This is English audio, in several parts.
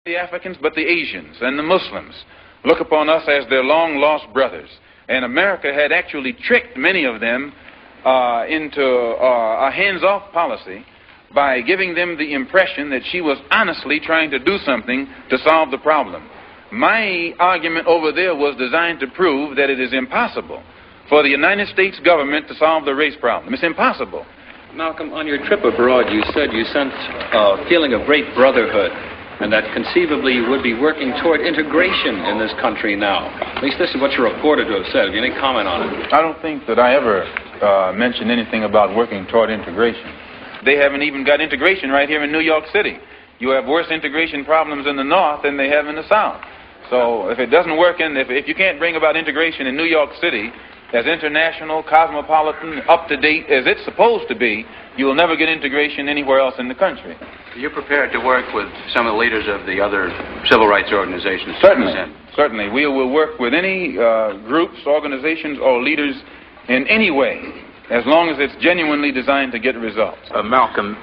The Africans, but the Asians and the Muslims look upon us as their long-lost brothers. And America had actually tricked many of them into a hands-off policy by giving them the impression that she was honestly trying to do something to solve the problem. My argument over there was designed to prove that it is impossible for the United States government to solve the race problem. It's impossible. Malcolm, on your trip abroad, you said you sensed a feeling of great brotherhood, and that conceivably you would be working toward integration in this country now. At least this is what you're reported to have said. Have you any comment on it? I don't think that I ever mentioned anything about working toward integration. They haven't even got integration right here in New York City. You have worse integration problems in the North than they have in the South. So if it doesn't work if you can't bring about integration in New York City as international, cosmopolitan, up-to-date as it's supposed to be, you will never get integration anywhere else in the country. Are you prepared to work with some of the leaders of the other civil rights organizations? Certainly. We will work with any groups, organizations, or leaders in any way, as long as it's genuinely designed to get results. Malcolm,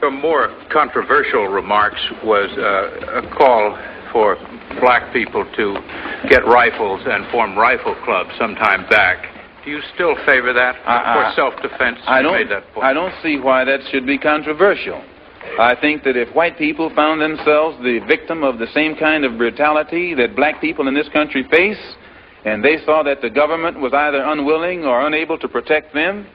your more controversial remarks was a call for black people to get rifles and form rifle clubs some time back. Do you still favor that for self-defense? Made that point. I don't see why that should be controversial. I think that if white people found themselves the victim of the same kind of brutality that black people in this country face, and they saw that the government was either unwilling or unable to protect them,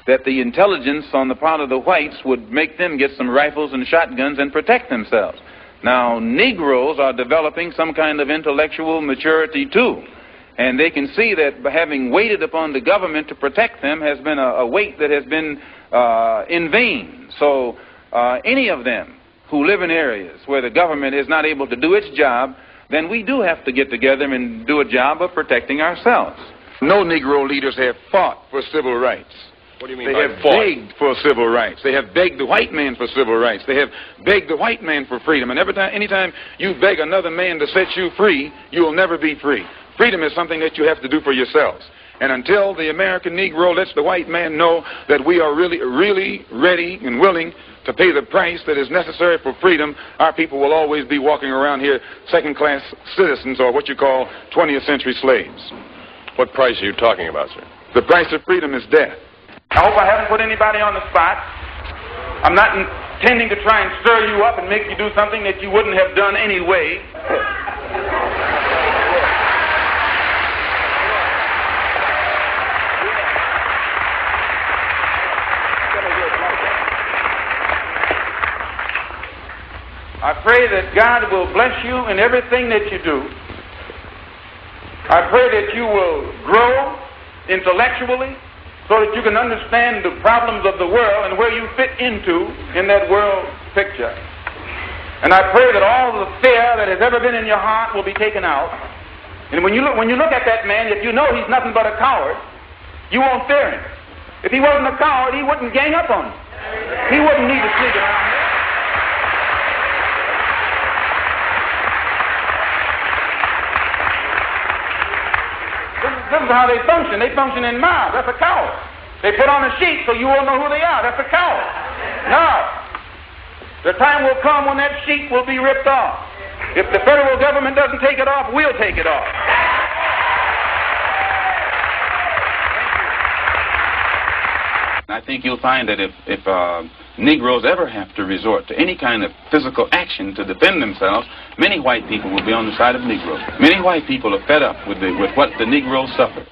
that the intelligence on the part of the whites would make them get some rifles and shotguns and protect themselves. Now, Negroes are developing some kind of intellectual maturity too, and they can see that having waited upon the government to protect them has been a wait that has been in vain. So any of them who live in areas where the government is not able to do its job, then we do have to get together and do a job of protecting ourselves. No Negro leaders have fought for civil rights. What do you mean they have begged for civil rights. They have begged the white man for civil rights. They have begged the white man for freedom. And anytime you beg another man to set you free, you will never be free. Freedom is something that you have to do for yourselves. And until the American Negro lets the white man know that we are really, really ready and willing to pay the price that is necessary for freedom, our people will always be walking around here second-class citizens, or what you call 20th century slaves. What price are you talking about, sir? The price of freedom is death. I hope I haven't put anybody on the spot. I'm not intending to try and stir you up and make you do something that you wouldn't have done anyway. I pray that God will bless you in everything that you do. I pray that you will grow intellectually so that you can understand the problems of the world and where you fit into in that world picture. And I pray that all the fear that has ever been in your heart will be taken out. And when you look at that man, if you know he's nothing but a coward, you won't fear him. If he wasn't a coward, he wouldn't gang up on you. He wouldn't need to sneak around here. This is how they function. They function in mobs. That's a coward. They put on a sheet so you won't know who they are. That's a coward. No. The time will come when that sheet will be ripped off. If the federal government doesn't take it off, we'll take it off. I think you'll find that if Negroes ever have to resort to any kind of physical action to defend themselves, many white people will be on the side of Negroes. Many white people are fed up with what the Negroes suffer.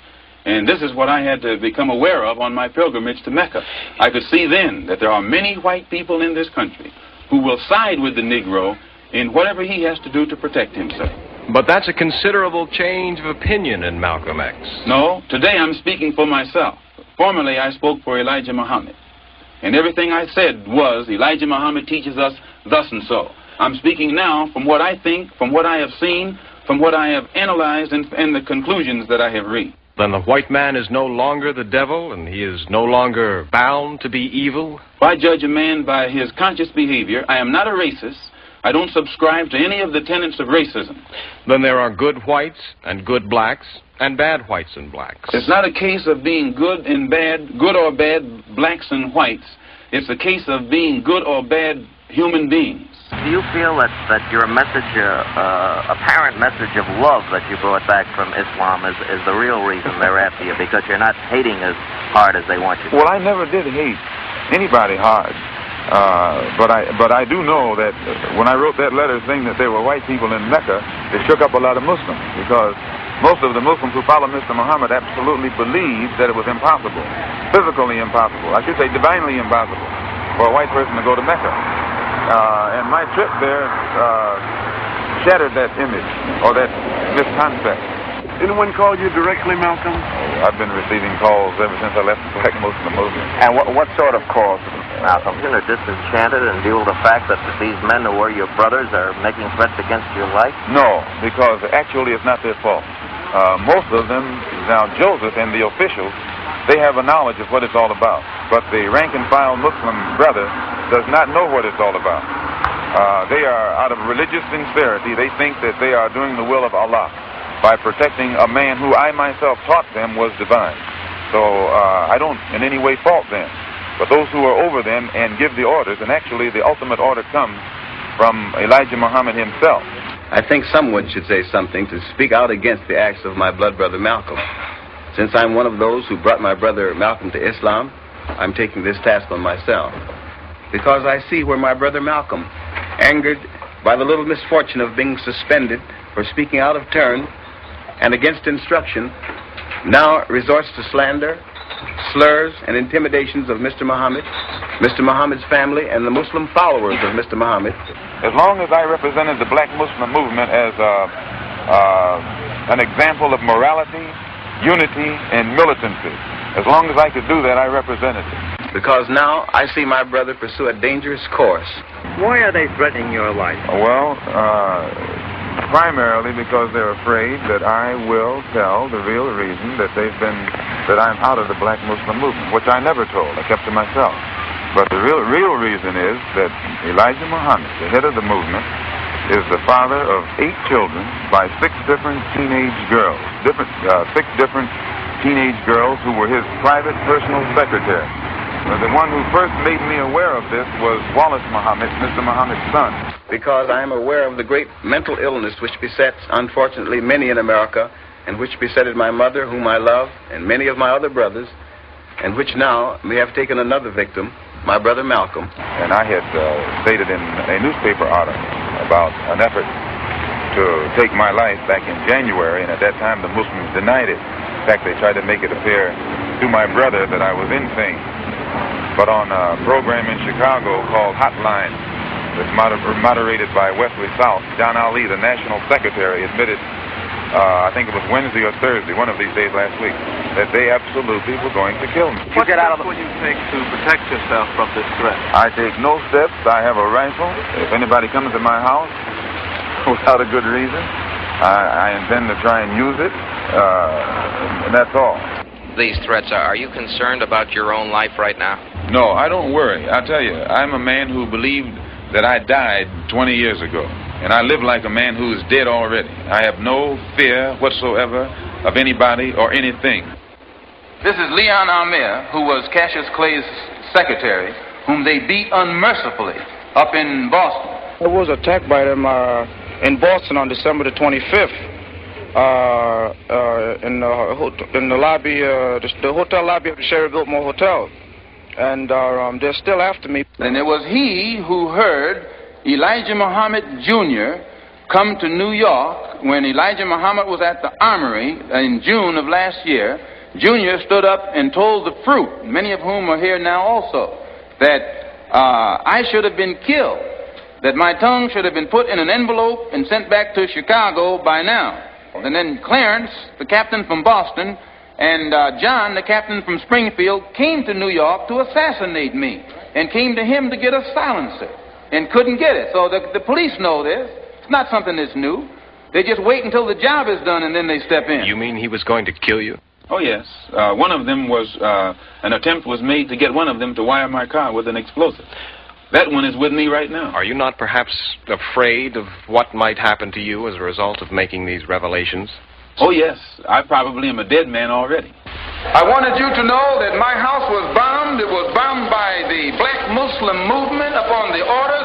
And this is what I had to become aware of on my pilgrimage to Mecca. I could see then that there are many white people in this country who will side with the Negro in whatever he has to do to protect himself. But that's a considerable change of opinion in Malcolm X. No, today I'm speaking for myself. Formerly I spoke for Elijah Muhammad. And everything I said was, Elijah Muhammad teaches us thus and so. I'm speaking now from what I think, from what I have seen, from what I have analyzed, and the conclusions that I have reached. Then the white man is no longer the devil, and he is no longer bound to be evil? If I judge a man by his conscious behavior, I am not a racist. I don't subscribe to any of the tenets of racism. Then there are good whites and good blacks and bad whites and blacks. It's not a case of being good and bad, good or bad blacks and whites. It's a case of being good or bad human beings. Do you feel that your message, apparent message of love that you brought back from Islam is the real reason they're after you, because you're not hating as hard as they want you to? Well, I never did hate anybody hard. But I do know that when I wrote that letter saying that there were white people in Mecca, it shook up a lot of Muslims, because most of the Muslims who follow Mr. Muhammad absolutely believed that it was impossible, physically impossible, I should say divinely impossible, for a white person to go to Mecca. And my trip there shattered that image, or that misconcept. Anyone call you directly, Malcolm? I've been receiving calls ever since I left the Black Muslim movement. And what sort of calls, Malcolm? Isn't it disenchanted in view of the fact that these men who were your brothers are making threats against your life? No, because actually it's not their fault. Most of them, now Joseph and the officials, they have a knowledge of what it's all about. But the rank-and-file Muslim brother does not know what it's all about. They are, out of religious sincerity, they think that they are doing the will of Allah by protecting a man who I myself taught them was divine. So I don't in any way fault them. But those who are over them and give the orders, and actually the ultimate order comes from Elijah Muhammad himself. I think someone should say something to speak out against the acts of my blood brother Malcolm. Since I'm one of those who brought my brother Malcolm to Islam, I'm taking this task on myself. Because I see where my brother Malcolm, angered by the little misfortune of being suspended for speaking out of turn and against instruction, now resorts to slander, slurs, and intimidations of Mr. Muhammad, Mr. Muhammad's family, and the Muslim followers of Mr. Muhammad. As long as I represented the Black Muslim movement as an example of morality, unity, and militancy, as long as I could do that, I represented it. Because now I see my brother pursue a dangerous course. Why are they threatening your life? Well, primarily because they're afraid that I will tell the real reason that I'm out of the Black Muslim movement, which I never told. I kept to myself. But the real reason is that Elijah Muhammad, the head of the movement, is the father of 8 children by 6 different teenage girls, 6 different teenage girls who were his private personal secretary. The one who first made me aware of this was Wallace Muhammad, Mr. Muhammad's son. Because I am aware of the great mental illness which besets, unfortunately, many in America, and which besetted my mother, whom I love, and many of my other brothers, and which now may have taken another victim, my brother Malcolm. And I had stated in a newspaper article about an effort to take my life back in January, and at that time the Muslims denied it. In fact, they tried to make it appear to my brother that I was insane. But on a program in Chicago called Hotline, that's moderated by Wesley South, John Ali, the national secretary, admitted, I think it was Wednesday or Thursday, one of these days last week, that they absolutely were going to kill me. What steps will you take to protect yourself from this threat? I take no steps. I have a rifle. If anybody comes to my house without a good reason, I intend to try and use it, and that's all. These threats, are you concerned about your own life right now? No, I don't worry. I'll tell you, I'm a man who believed that I died 20 years ago, and I live like a man who is dead already. I have no fear whatsoever of anybody or anything. This is Leon Amir, who was Cassius Clay's secretary, whom they beat unmercifully up in Boston. I was attacked by them in Boston on December the 25th. In the lobby, the hotel lobby of the Sherry Biltmore Hotel, and they're still after me. And it was he who heard Elijah Muhammad Jr. come to New York when Elijah Muhammad was at the Armory in June of last year. Jr. stood up and told the fruit, many of whom are here now also, that I should have been killed, that my tongue should have been put in an envelope and sent back to Chicago by now. And then Clarence, the captain from Boston, and John, the captain from Springfield, came to New York to assassinate me, and came to him to get a silencer, and couldn't get it. So the police know this. It's not something that's new. They just wait until the job is done, and then they step in. You mean he was going to kill you? Oh, yes. One of them was, an attempt was made to get one of them to wire my car with an explosive. That one is with me right now. Are you not perhaps afraid of what might happen to you as a result of making these revelations? Oh, yes. I probably am a dead man already. I wanted you to know that my house was bombed. It was bombed by the Black Muslim movement upon the orders